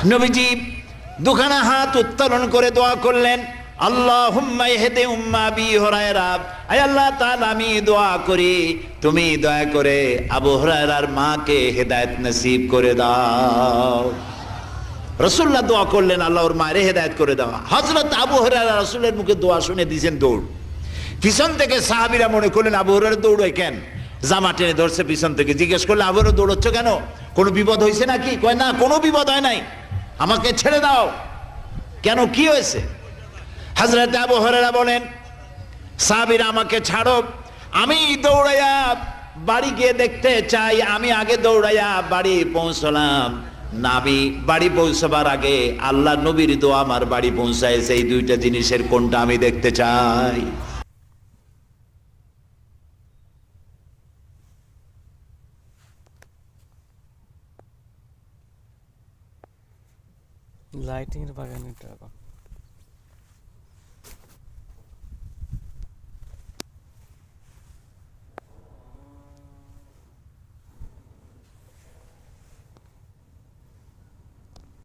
নবীজি দুখানা হাত উত্তোলন করে দোয়া করলেন, আল্লাহুম্মা ইহদি উম্মা আবি হুরায়রা, আয় আল্লাহ তাআলা আমি দোয়া করি তুমি দয়া করে আবু হুরায়রার মাকে হেদায়েত নসিব করে দাও। রাসূলুল্লাহ দোয়া করলেন আল্লাহ ওর মায়ের হেদায়েত করে দাও। হযরত আবু হুরায়রা রাসূলের মুখে দোয়া শুনে দিয়েছেন দৌড়। পিছন থেকে সাহাবীরা মনে করলেন আবু হুরায়রা দৌড়ায় কেন, জামা টেনে ধরছে পিছন থেকে। জিজ্ঞেস করলে আবু হুরায়রা দৌড়চ্ছ কেন, কোনো বিপদ হয়েছে নাকি? কয় না, কোনো বিপদ হয় নাই, আমাকে ছেড়ে দাও। কেন, কি হয়েছে? হযরত আবু হুরায়রা বলেন, সাহাবীরা আমাকে ছাড়ো, আমি দৌড়াইয়া বাড়ি গিয়ে দেখতে চাই। আমি আগে দৌড়াইয়া বাড়ি পৌঁছলাম, নাবি বাড়ি পৌঁছবার আগে আল্লাহ নবীর দোয়া আমার বাড়ি পৌঁছায়ছে। এই দুইটা জিনিসের কোনটা আমি দেখতে চাই? লাইটিং এর বাগান এটা।